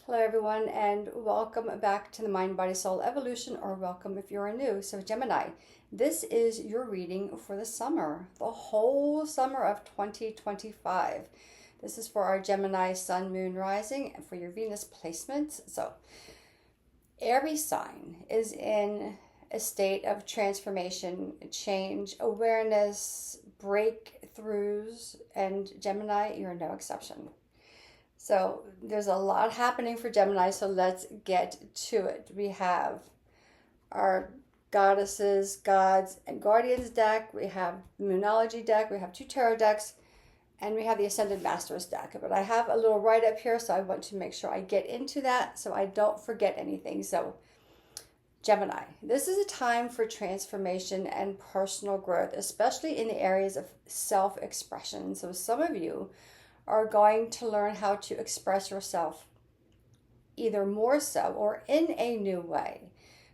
Hello, everyone, and welcome back to the Mind, Body, Soul Evolution, or welcome if you're new. So, Gemini, this is your reading for the summer, the whole summer of 2025. This is for our Gemini Sun, Moon, Rising, and for your Venus placements. So, every sign is in a state of transformation, change, awareness, breakthroughs, and Gemini, you're no exception. So there's a lot happening for Gemini, so let's get to it. We have our goddesses, gods, and guardians deck. We have the Moonology deck. We have two tarot decks, and we have the Ascended Masters deck. But I have a little write-up here, so I want to make sure I get into that so I don't forget anything. So Gemini, this is a time for transformation and personal growth, especially in the areas of self-expression. So some of you are going to learn how to express yourself either more so or in a new way.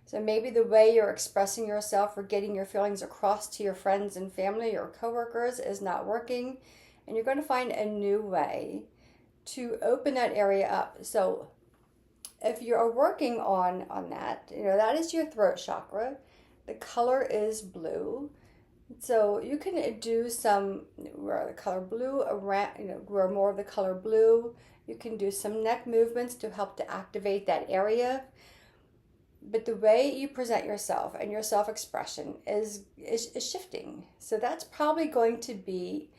So maybe the way you're expressing yourself or getting your feelings across to your friends and family or coworkers is not working, and you're going to find a new way to open that area up. So if you're working on that, that is your throat chakra. The color is blue. So you can do some wear the color blue around, wear more of the color blue. You can do some neck movements to help to activate that area. But the way you present yourself and your self-expression is shifting. So that's probably going to be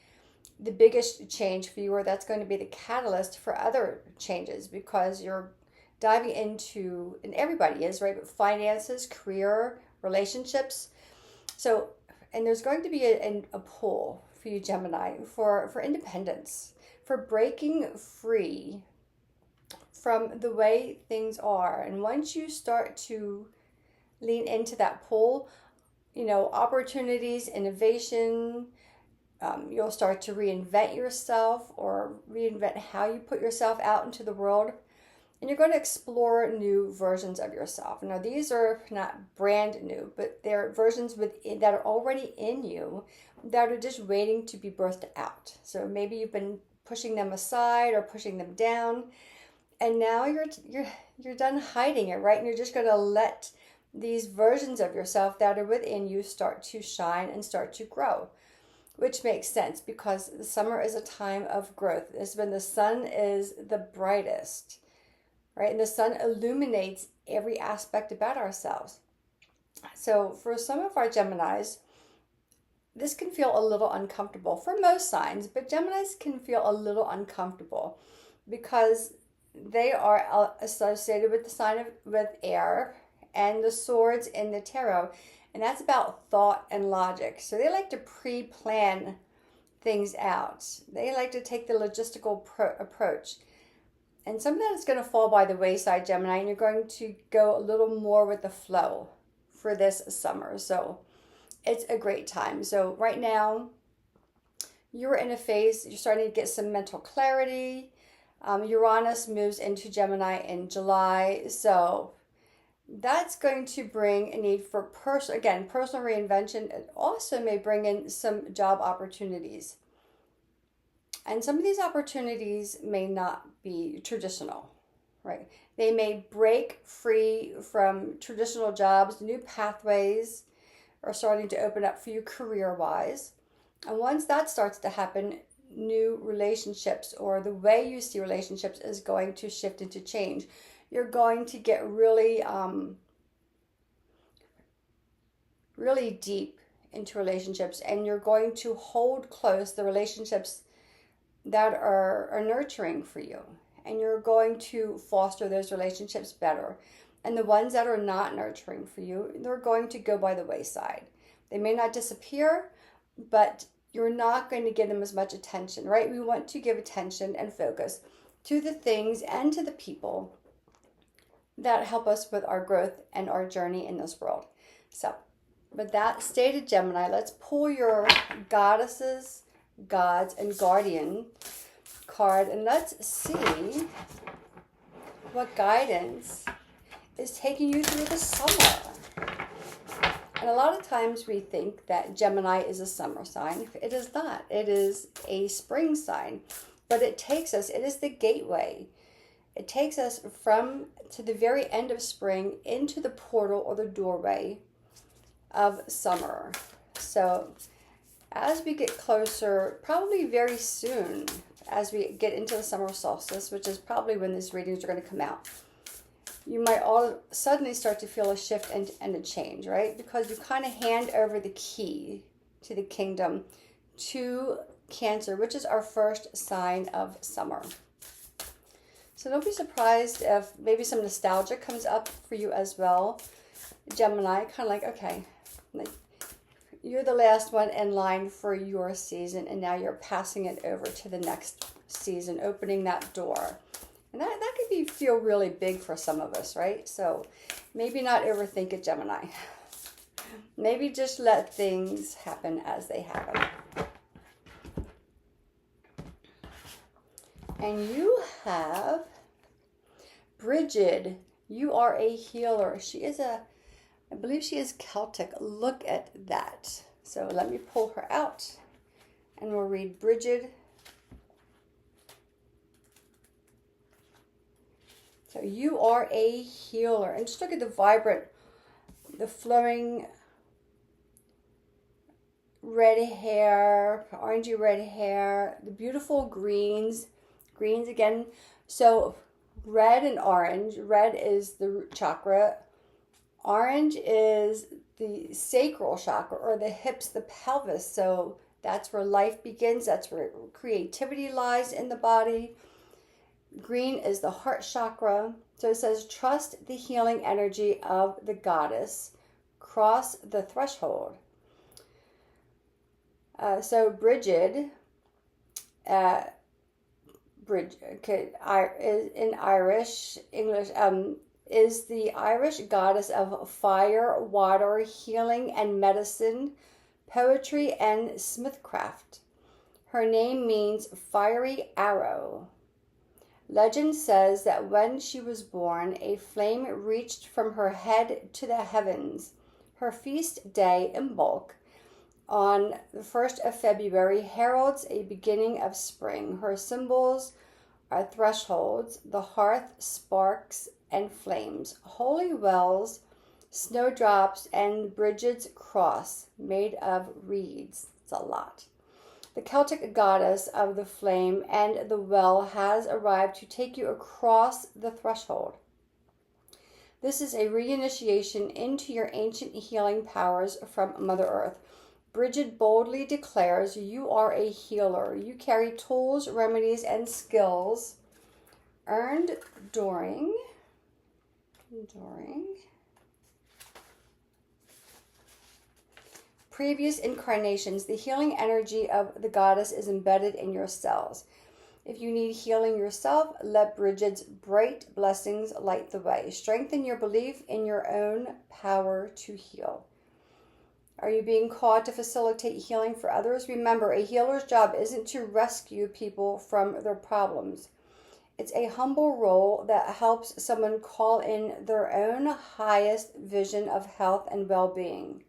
the biggest change for you, or that's going to be the catalyst for other changes, because you're diving into, and everybody is, right? But finances, career, relationships. So and there's going to be a pull for you, Gemini, for independence, for breaking free from the way things are. And once you start to lean into that pull, opportunities, innovation, you'll start to reinvent yourself or reinvent how you put yourself out into the world. And you're going to explore new versions of yourself. Now, these are not brand new, but they're versions that are already in you that are just waiting to be birthed out. So maybe you've been pushing them aside or pushing them down, and now you're done hiding it, right? And you're just going to let these versions of yourself that are within you start to shine and start to grow, which makes sense because the summer is a time of growth. It's when the sun is the brightest. Right? And the sun illuminates every aspect about ourselves. So for some of our Geminis, this can feel a little uncomfortable for most signs, but Geminis can feel a little uncomfortable because they are associated with the sign with air and the swords in the tarot. And that's about thought and logic. So they like to pre-plan things out. They like to take the logistical approach. And some of that is going to fall by the wayside, Gemini, and you're going to go a little more with the flow for this summer. So it's a great time. So right now, you're in a phase, you're starting to get some mental clarity. Uranus moves into Gemini in July. So that's going to bring a need for personal reinvention. It also may bring in some job opportunities. And some of these opportunities may not be traditional, right? They may break free from traditional jobs. New pathways are starting to open up for you career-wise. And once that starts to happen, new relationships or the way you see relationships is going to shift and to change. You're going to get really, really deep into relationships, and you're going to hold close the relationships that are nurturing for you, and you're going to foster those relationships better. And the ones that are not nurturing for you, they're going to go by the wayside. They may not disappear, but you're not going to give them as much attention, right? We want to give attention and focus to the things and to the people that help us with our growth and our journey in this world. So with that stated, Gemini, let's pull your goddesses, gods, and guardian card, and let's see what guidance is taking you through the summer. And a lot of times we think that Gemini is a summer sign. It is not. It is a spring sign, but it takes us, it is the gateway. It takes us from to the very end of spring into the portal or the doorway of summer. So as we get closer, probably very soon, as we get into the summer solstice, which is probably when these readings are going to come out, you might all suddenly start to feel a shift and a change, right? Because you kind of hand over the key to the kingdom to Cancer, which is our first sign of summer. So don't be surprised if maybe some nostalgia comes up for you as well. Gemini, kind of like, okay, like you're the last one in line for your season, and now you're passing it over to the next season, opening that door. And that could feel really big for some of us, right? So maybe not overthink it, Gemini. Maybe just let things happen as they happen. And you have Bridget. You are a healer. I believe she is Celtic. Look at that. So let me pull her out and we'll read Bridget. So you are a healer. And just look at the vibrant, the flowing red hair, orangey red hair, the beautiful greens. Greens again. So red and orange. Red is the root chakra. Orange is the sacral chakra, or the hips, the pelvis. So that's where life begins. That's where creativity lies in the body. Green is the heart chakra. So it says, trust the healing energy of the goddess. Cross the threshold. So Bridget, is in Irish, English, is the Irish goddess of fire, water, healing and medicine, poetry and smithcraft. Her name means fiery arrow. Legend says that when she was born, a flame reached from her head to the heavens. Her feast day, Imbolc, on the 1st of February, heralds a beginning of spring. Her symbols are thresholds, the hearth, sparks, and flames, holy wells, snowdrops, and Bridget's cross made of reeds. It's a lot. The Celtic goddess of the flame and the well has arrived to take you across the threshold. This is a reinitiation into your ancient healing powers from Mother Earth. Bridget boldly declares you are a healer. You carry tools, remedies, and skills earned during previous incarnations. The healing energy of the goddess is embedded in your cells. If you need healing yourself, let Bridget's bright blessings light the way. Strengthen your belief in your own power to heal. Are you being called to facilitate healing for others? Remember, a healer's job isn't to rescue people from their problems. It's a humble role that helps someone call in their own highest vision of health and well-being.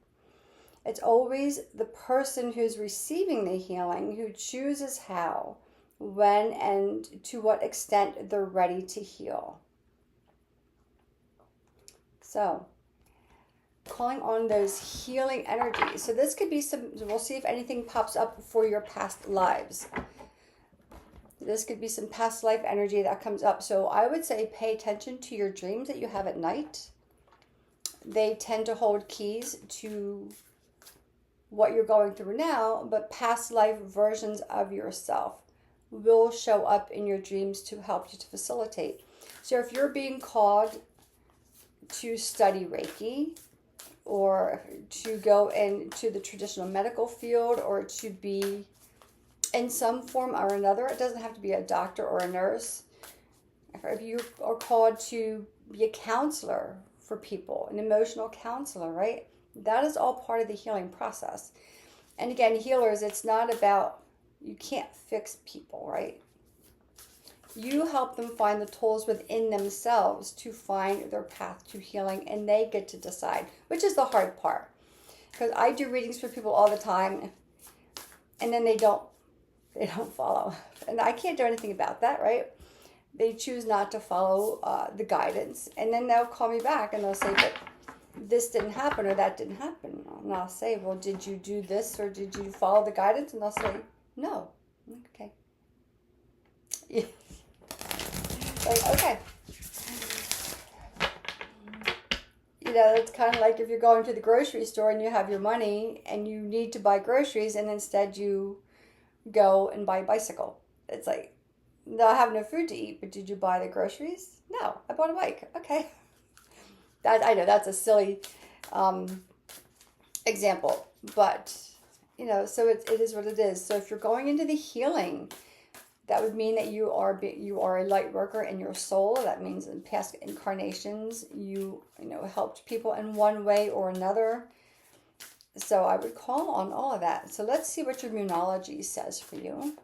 It's always the person who's receiving the healing who chooses how, when, and to what extent they're ready to heal. So, calling on those healing energies. So this could be we'll see if anything pops up for your past lives. This could be some past life energy that comes up. So I would say pay attention to your dreams that you have at night. They tend to hold keys to what you're going through now, but past life versions of yourself will show up in your dreams to help you to facilitate. So if you're being called to study Reiki, or to go into the traditional medical field, or to be in some form or another, it doesn't have to be a doctor or a nurse. If you are called to be a counselor for people, an emotional counselor, right? That is all part of the healing process. And again, healers, it's not about, you can't fix people, right? You help them find the tools within themselves to find their path to healing, and they get to decide, which is the hard part. Because I do readings for people all the time, and then they don't follow. And I can't do anything about that, right? they choose not to follow the guidance. And then they'll call me back and they'll say, but this didn't happen or that didn't happen. And I'll say, well, did you do this or did you follow the guidance? And they'll say, no. Okay. Like, okay. You know, it's kind of like if you're going to the grocery store and you have your money and you need to buy groceries and instead you go and buy a bicycle. It's like, no, I have no food to eat, but did you buy the groceries? No, I bought a bike. Okay. That, I know that's a silly example, but, you know, so it is what it is. So if you're going into the healing, that would mean that you are a light worker in your soul. That means in past incarnations, you know, helped people in one way or another. So I would call on all of that. So let's see what your Moonology says for you.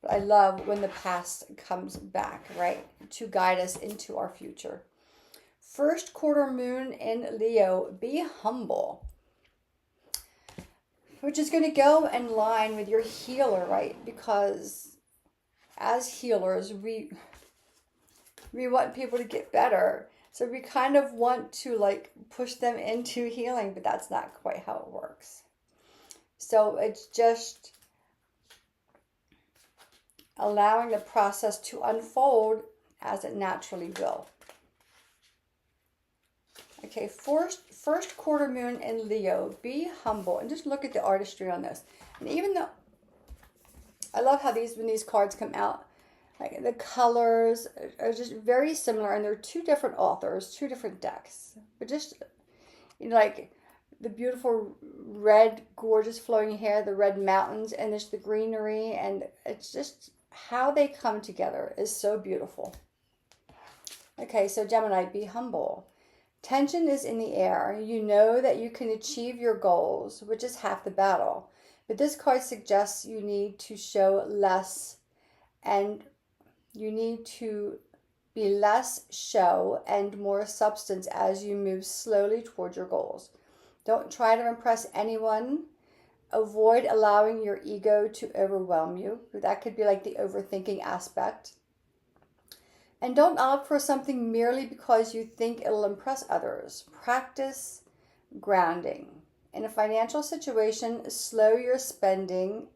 I love when the past comes back, right, to guide us into our future. First quarter moon in Leo, be humble, which is going to go in line with your healer, right? Because as healers, we want people to get better. So we kind of want to like push them into healing, but that's not quite how it works. So it's just allowing the process to unfold as it naturally will. Okay, first quarter moon in Leo, be humble, and just look at the artistry on this. And even though I love how when these cards come out, like the colors are just very similar, and they're two different authors, two different decks, but just, you know, like the beautiful red, gorgeous flowing hair, the red mountains, and there's the greenery, and it's just how they come together is so beautiful. Okay, so Gemini, be humble. Tension is in the air. You know that you can achieve your goals, which is half the battle. But this card suggests you need to show less, and you need to be less show and more substance as you move slowly toward your goals. Don't try to impress anyone. Avoid allowing your ego to overwhelm you. That could be like the overthinking aspect. And don't opt for something merely because you think it'll impress others. Practice grounding. In a financial situation, slow your spending.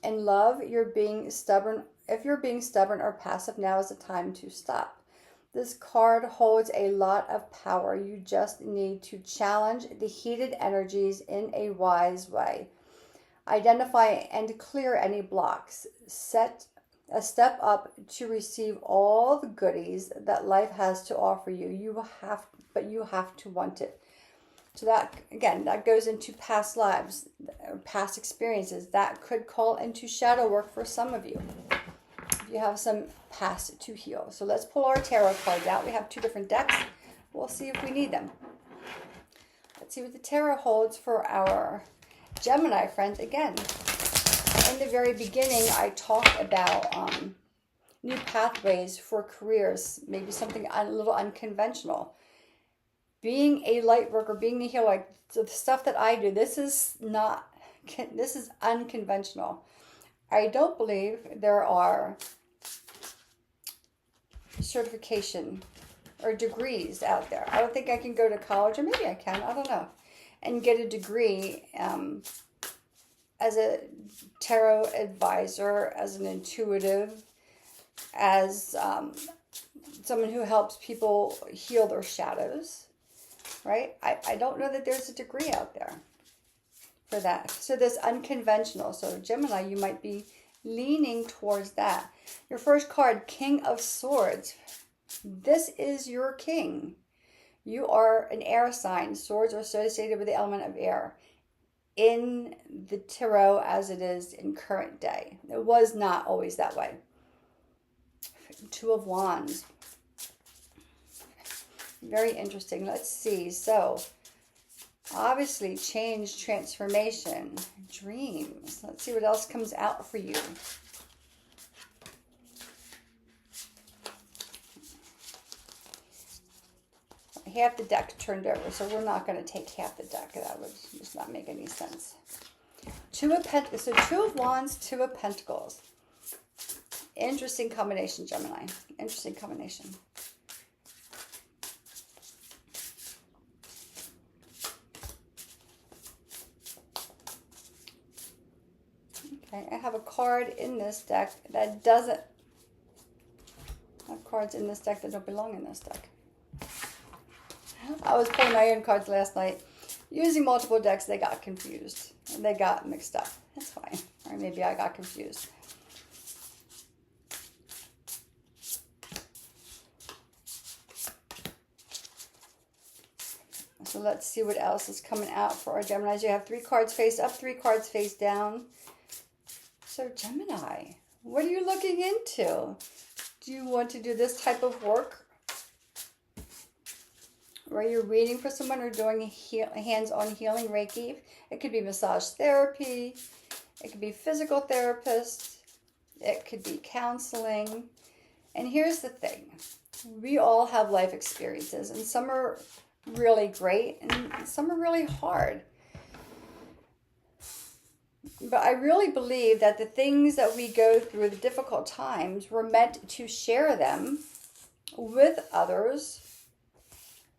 In love, you're being stubborn. If you're being stubborn or passive, now is the time to stop. This card holds a lot of power. You just need to challenge the heated energies in a wise way. Identify and clear any blocks. Set a step up to receive all the goodies that life has to offer you. But you have to want it. So that, again, that goes into past lives, past experiences. That could call into shadow work for some of you, if you have some past to heal. So let's pull our tarot cards out. We have two different decks. We'll see if we need them. Let's see what the tarot holds for our Gemini friends. Again, in the very beginning, I talked about new pathways for careers, maybe something a little unconventional. Being a light worker, being a healer, like the stuff that I do, this is unconventional. I don't believe there are certification or degrees out there. I don't think I can go to college, or maybe I can, I don't know, and get a degree as a tarot advisor, as an intuitive, as someone who helps people heal their shadows, right? I don't know that there's a degree out there for that. So this unconventional. So Gemini, you might be leaning towards that. Your first card, King of Swords. This is your king. You are an air sign. Swords are associated with the element of air in the tarot as it is in current day. It was not always that way. Two of Wands. Very interesting. Let's see. So, obviously, change, transformation, dreams. Let's see what else comes out for you. Half the deck turned over, so we're not going to take half the deck. That would just not make any sense. Two of Pentacles. So Two of Wands, Two of Pentacles. Interesting combination, Gemini. Interesting combination. Okay, I have a card in this deck that doesn't... I have cards in this deck that don't belong in this deck. I was playing my own cards last night. Using multiple decks, they got confused. They got mixed up. That's fine. Or maybe I got confused. So let's see what else is coming out for our Geminis. You have 3 cards face up, 3 cards face down. So Gemini, what are you looking into? Do you want to do this type of work where you're reading for someone or doing hands-on healing Reiki? It could be massage therapy. It could be physical therapist. It could be counseling. And here's the thing. We all have life experiences, and some are really great and some are really hard. But I really believe that the things that we go through, the difficult times, we're meant to share them with others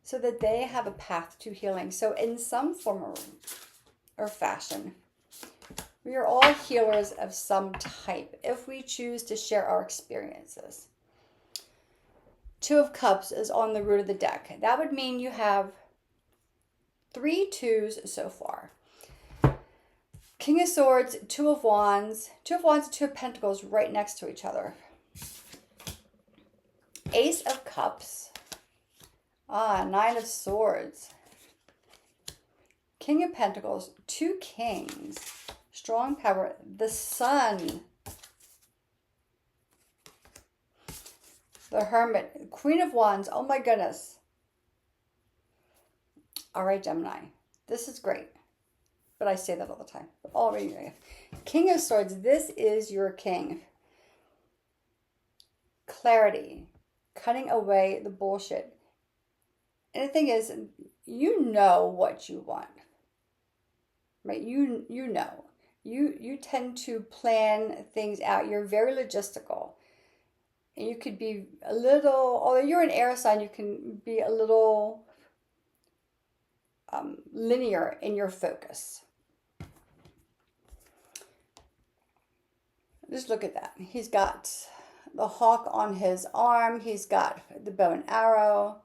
so that they have a path to healing. So in some form or fashion, we are all healers of some type if we choose to share our experiences. 2 of Cups is on the root of the deck. That would mean you have 3 2s so far. King of Swords, 2 of Wands, 2 of Wands and 2 of Pentacles right next to each other. Ace of Cups. 9 of Swords. King of Pentacles, 2 Kings. Strong power. The Sun. The Hermit. Queen of Wands. Oh my goodness. All right, Gemini. This is great. But I say that all the time. But already, King of Swords, this is your king. Clarity. Cutting away the bullshit. And the thing is, you know what you want. Right? You know. You tend to plan things out. You're very logistical. And you could be a little, although you're an air sign, you can be a little linear in your focus. Just look at that. He's got the hawk on his arm. He's got the bow and arrow.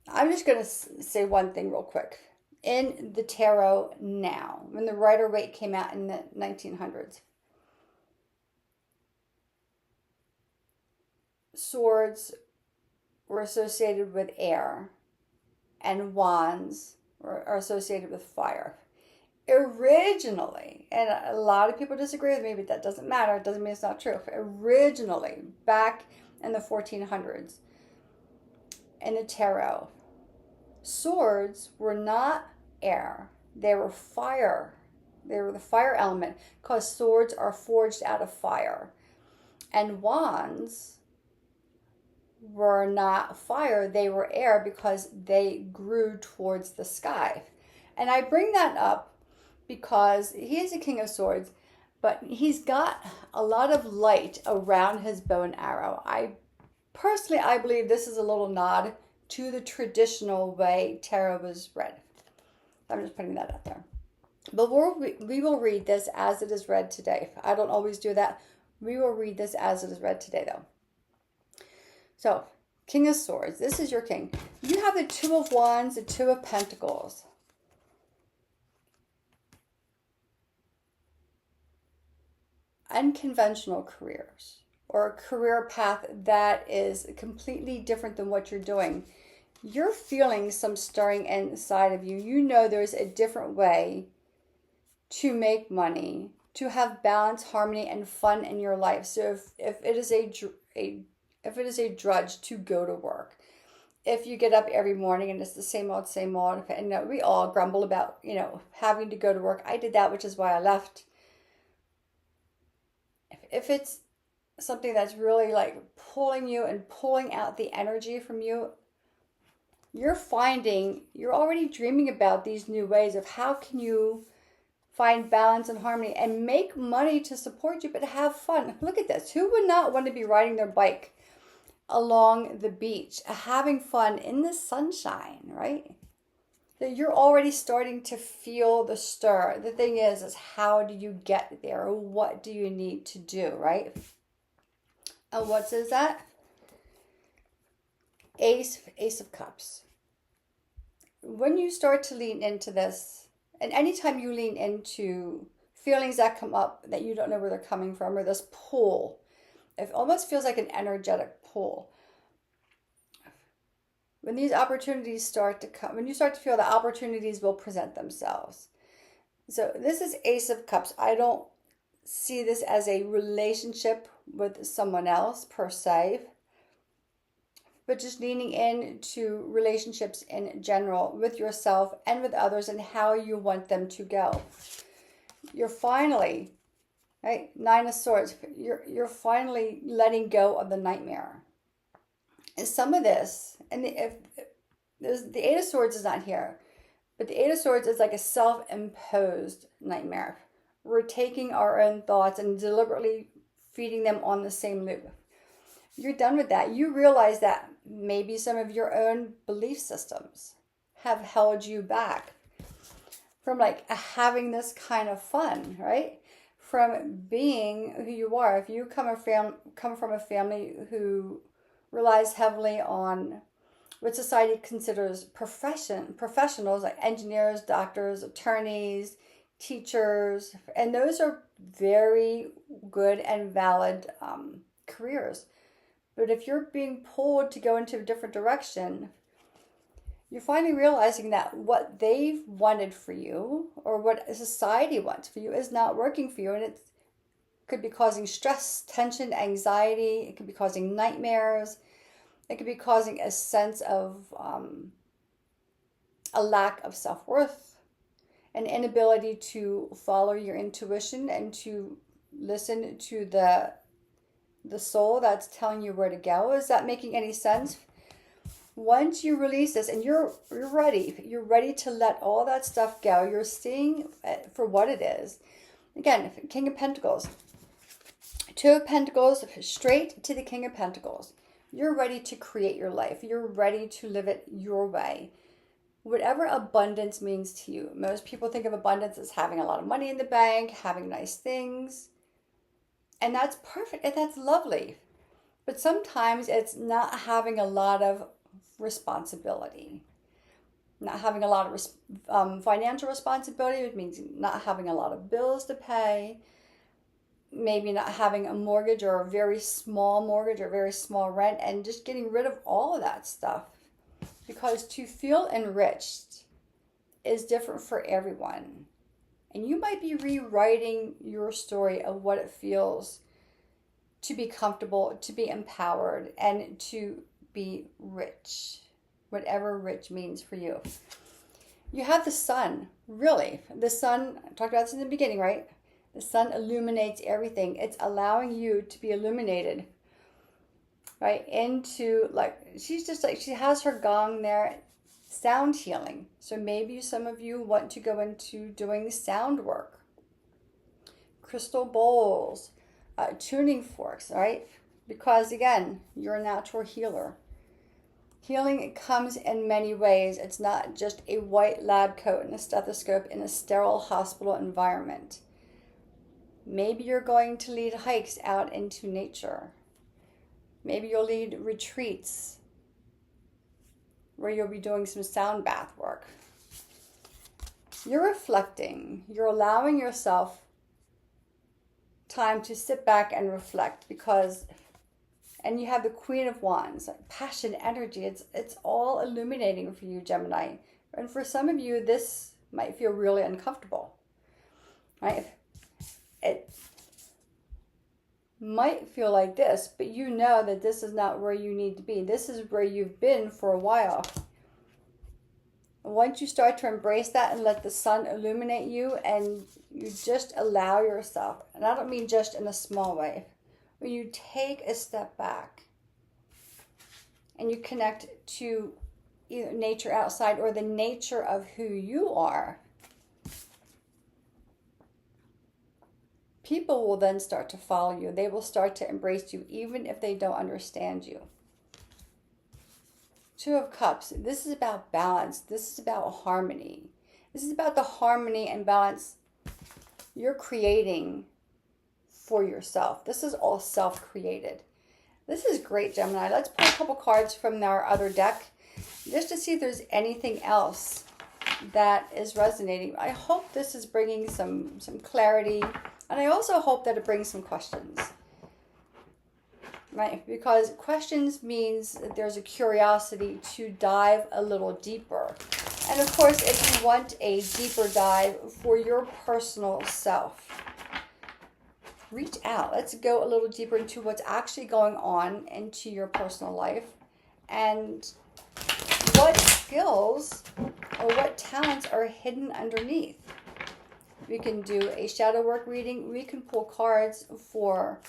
I'm just going to say one thing real quick. In the tarot now, when the Rider-Waite came out in the 1900s, swords were associated with air and wands are associated with fire. Originally, and a lot of people disagree with me, but that doesn't matter. It doesn't mean it's not true. Originally, back in the 1400s, in the tarot, swords were not air. They were fire. They were the fire element because swords are forged out of fire. And wands were not fire. They were air because they grew towards the sky. And I bring that up because he is a King of Swords, but he's got a lot of light around his bow and arrow. I believe this is a little nod to the traditional way tarot was read. I'm just putting that out there. But we will read this as it is read today. I don't always do that. We will read this as it is read today, though. So, King of Swords, this is your king. You have the 2 of Wands, the 2 of Pentacles. Unconventional careers, or a career path that is completely different than what you're doing. You're feeling some stirring inside of you. You know there's a different way to make money, to have balance, harmony, and fun in your life. So if it is a drudge to go to work, if you get up every morning and it's the same old, and we all grumble about, having to go to work. I did that, which is why I left. If it's something that's really like pulling you and pulling out the energy from you, you're already dreaming about these new ways of how can you find balance and harmony and make money to support you, but have fun. Look at this. Who would not want to be riding their bike along the beach, having fun in the sunshine, right? So you're already starting to feel the stir. The thing is how do you get there? What do you need to do, right? And what is that? Ace of Cups. When you start to lean into this, and anytime you lean into feelings that come up that you don't know where they're coming from, or this pull, it almost feels like an energetic pull. When these opportunities start to come, when you start to feel the opportunities will present themselves. So this is Ace of Cups. I don't see this as a relationship with someone else per se, but just leaning into relationships in general with yourself and with others and how you want them to go. You're finally, right? Nine of Swords. You're finally letting go of the nightmare. And some of this, and if the Eight of Swords is not here, but the Eight of Swords is like a self-imposed nightmare. We're taking our own thoughts and deliberately feeding them on the same loop. You're done with that. You realize that maybe some of your own belief systems have held you back from like having this kind of fun, right? From being who you are. If you come from a family who relies heavily on what society considers professionals like engineers, doctors, attorneys, teachers, and those are very good and valid careers. But if you're being pulled to go into a different direction, you're finally realizing that what they've wanted for you or what society wants for you is not working for you. And it could be causing stress, tension, anxiety. It could be causing nightmares. It could be causing a sense of a lack of self-worth, an inability to follow your intuition and to listen to the soul that's telling you where to go. Is that making any sense? Once you release this and you're ready to let all that stuff go, you're seeing it for what it is. Again, King of Pentacles, Two of Pentacles, straight to the King of Pentacles. You're ready to create your life. You're ready to live it your way. Whatever abundance means to you. Most people think of abundance as having a lot of money in the bank, having nice things. And that's perfect, and that's lovely. But sometimes it's not having a lot of responsibility. Not having a lot of financial responsibility. It means not having a lot of bills to pay. Maybe not having a mortgage or a very small mortgage or very small rent, and just getting rid of all of that stuff. Because to feel enriched is different for everyone. And you might be rewriting your story of what it feels to be comfortable, to be empowered, and to be rich. Whatever rich means for you. You have the sun, really. The sun, I talked about this in the beginning, right? The sun illuminates everything. It's allowing you to be illuminated, right? Into, like, she's just like, she has her gong there. Sound healing. So maybe some of you want to go into doing sound work. Crystal bowls, tuning forks, right? Because again, you're a natural healer. Healing comes in many ways. It's not just a white lab coat and a stethoscope in a sterile hospital environment. Maybe you're going to lead hikes out into nature. Maybe you'll lead retreats where you'll be doing some sound bath work. You're reflecting. You're allowing yourself time to sit back and reflect and you have the Queen of Wands, like passion, energy. It's all illuminating for you, Gemini. And for some of you, this might feel really uncomfortable, right? It might feel like this, but you know that this is not where you need to be. This is where you've been for a while. Once you start to embrace that and let the sun illuminate you and you just allow yourself, and I don't mean just in a small way, when you take a step back and you connect to either nature outside or the nature of who you are, people will then start to follow you. They will start to embrace you, even if they don't understand you. Two of Cups. This is about balance. This is about harmony. This is about the harmony and balance you're creating for yourself. This is all self-created. This is great, Gemini. Let's pull a couple cards from our other deck just to see if there's anything else that is resonating. I hope this is bringing some clarity, and I also hope that it brings some questions, right? Because questions means that there's a curiosity to dive a little deeper. And of course, if you want a deeper dive for your personal self, reach out. Let's go a little deeper into what's actually going on into your personal life and what skills or what talents are hidden underneath. We can do a shadow work reading. We can pull cards for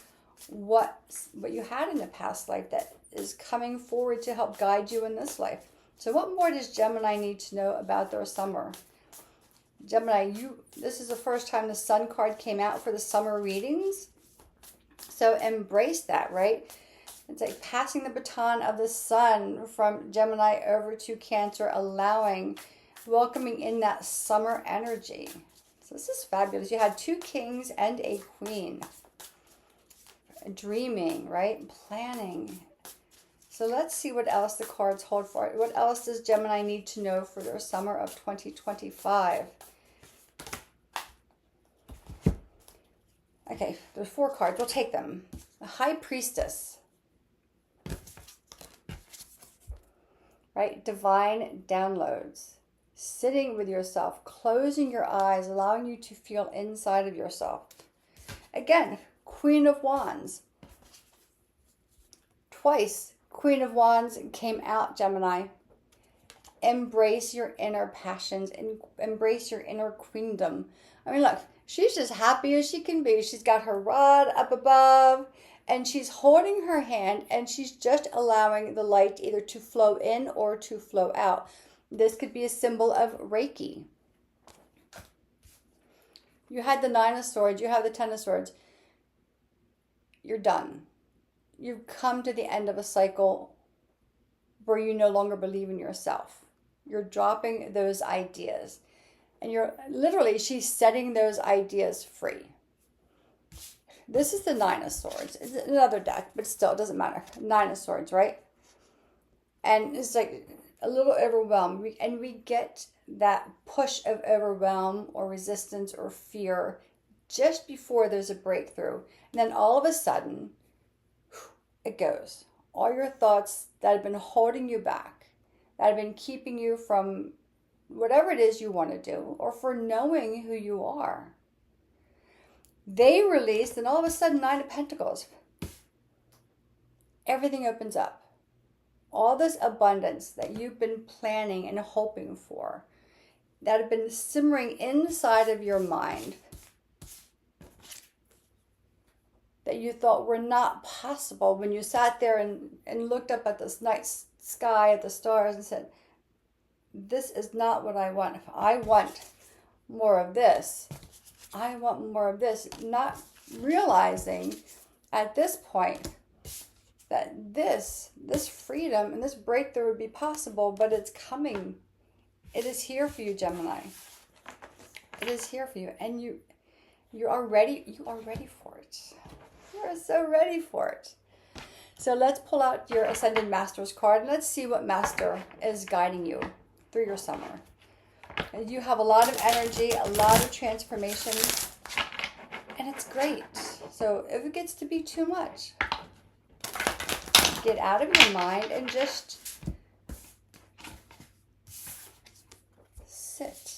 what you had in the past life that is coming forward to help guide you in this life. So what more does Gemini need to know about their summer? Gemini, this is the first time the Sun card came out for the summer readings. So embrace that, right? It's like passing the baton of the Sun from Gemini over to Cancer, welcoming in that summer energy. So this is fabulous. You had two kings and a queen. Dreaming, right? Planning. So let's see what else the cards hold for it. What else does Gemini need to know for their summer of 2025? Okay, there's 4 cards. We'll take them. The High Priestess. Right? Divine downloads. Sitting with yourself, closing your eyes, allowing you to feel inside of yourself. Again, Queen of Wands. Twice, Queen of Wands came out, Gemini. Embrace your inner passions and embrace your inner queendom. I mean, look, she's just happy as she can be. She's got her rod up above and she's holding her hand and she's just allowing the light either to flow in or to flow out. This could be a symbol of Reiki. You had the 9 of Swords, you have the 10 of Swords. You're done. You've come to the end of a cycle where you no longer believe in yourself. You're dropping those ideas. And she's setting those ideas free. This is the 9 of Swords. It's another deck, but still, it doesn't matter. 9 of Swords, right? And it's like a little overwhelmed. And we get that push of overwhelm or resistance or fear just before there's a breakthrough. And then all of a sudden, it goes. All your thoughts that have been holding you back, that have been keeping you from whatever it is you want to do, or for knowing who you are. They released, and all of a sudden, 9 of Pentacles. Everything opens up. All this abundance that you've been planning and hoping for, that have been simmering inside of your mind, that you thought were not possible when you sat there and looked up at this night sky, at the stars, and said, this is not what I want. I want more of this. I want more of this. Not realizing at this point that this freedom and this breakthrough would be possible, but it's coming. It is here for you, Gemini. It is here for you. And you are ready. You are ready for it. You are so ready for it. So let's pull out your Ascended Masters card and let's see what Master is guiding you through your summer. And you have a lot of energy, a lot of transformation, and it's great. So if it gets to be too much, get out of your mind and just sit.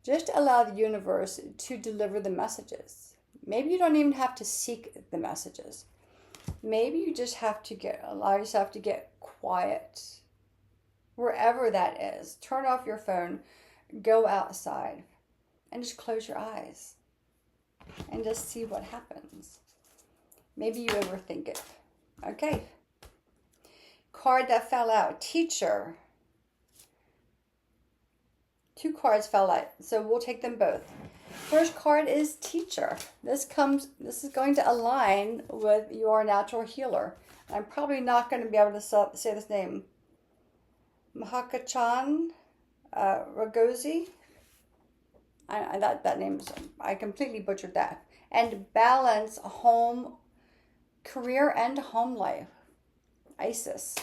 Just allow the universe to deliver the messages. Maybe you don't even have to seek the messages. Maybe you just have to allow yourself to get quiet. Wherever that is. Turn off your phone. Go outside. And just close your eyes. And just see what happens. Maybe you overthink it. Okay. Card that fell out. Teacher. 2 cards fell out. So we'll take them both. First card is teacher. This is going to align with your natural healer. I'm probably not going to be able to say this name. Mahakachan Ragosi. That name, I completely butchered that. And balance home, career, and home life. Isis.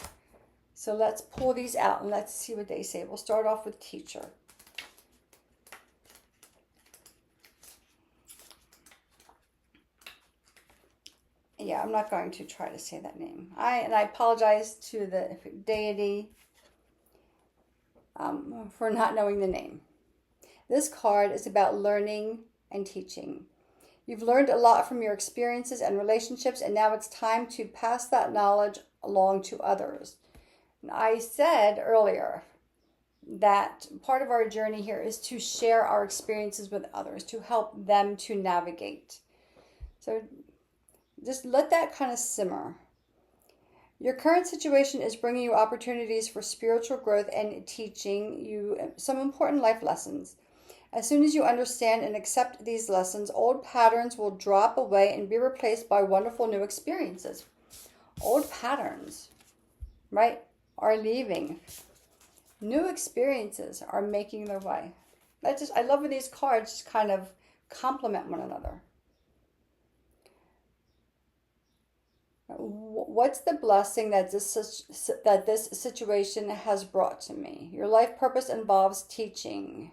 So let's pull these out and let's see what they say. We'll start off with teacher. Yeah, I'm not going to try to say that name. I apologize to the deity for not knowing the name. This card is about learning and teaching. You've learned a lot from your experiences and relationships, and now it's time to pass that knowledge along to others. I said earlier that part of our journey here is to share our experiences with others, to help them to navigate. So just let that kind of simmer. Your current situation is bringing you opportunities for spiritual growth and teaching you some important life lessons. As soon as you understand and accept these lessons, old patterns will drop away and be replaced by wonderful new experiences. Old patterns, right, are leaving. New experiences are making their way. I love when these cards just kind of complement one another. What's the blessing that this situation has brought to me? Your life purpose involves teaching.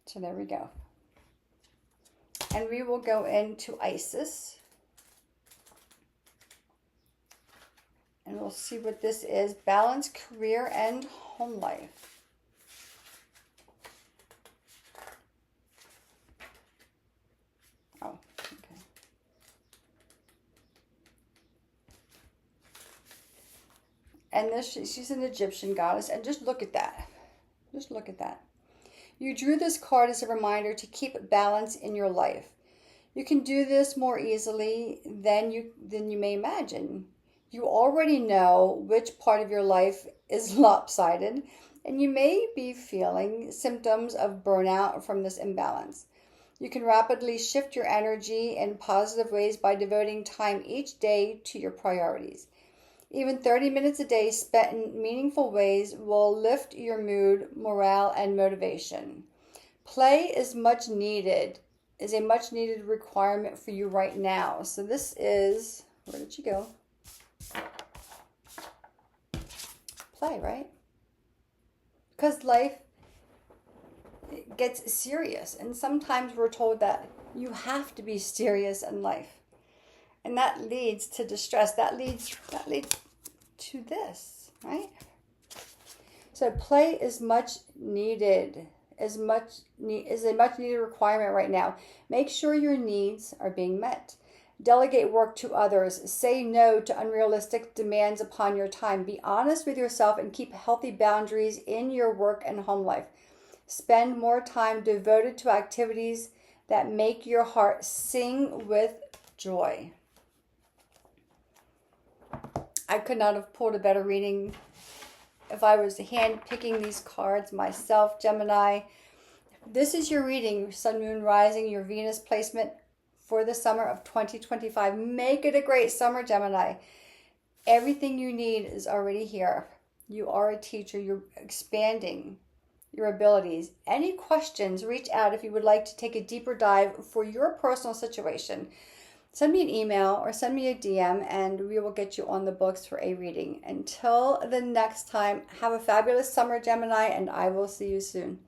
So there we go. And we will go into Isis. And we'll see what this is. Balance, career, and home life. Oh, okay. And she's an Egyptian goddess. And just look at that. Just look at that. You drew this card as a reminder to keep balance in your life. You can do this more easily than you may imagine. You already know which part of your life is lopsided, and you may be feeling symptoms of burnout from this imbalance. You can rapidly shift your energy in positive ways by devoting time each day to your priorities. Even 30 minutes a day spent in meaningful ways will lift your mood, morale, and motivation. Play is a much needed requirement for you right now. So this is, where did you go? Play, right? Because life gets serious, and sometimes we're told that you have to be serious in life. And that leads to distress. That leads to this, right? So play is much needed, is a much needed requirement right now. Make sure your needs are being met. Delegate work to others. Say no to unrealistic demands upon your time. Be honest with yourself and keep healthy boundaries in your work and home life. Spend more time devoted to activities that make your heart sing with joy. I could not have pulled a better reading if I was hand-picking these cards myself, Gemini. This is your reading, Sun, Moon, Rising, your Venus placement for the summer of 2025. Make it a great summer, Gemini. Everything you need is already here. You are a teacher. You're expanding your abilities. Any questions, reach out if you would like to take a deeper dive for your personal situation. Send me an email or send me a DM and we will get you on the books for a reading. Until the next time, have a fabulous summer, Gemini, and I will see you soon.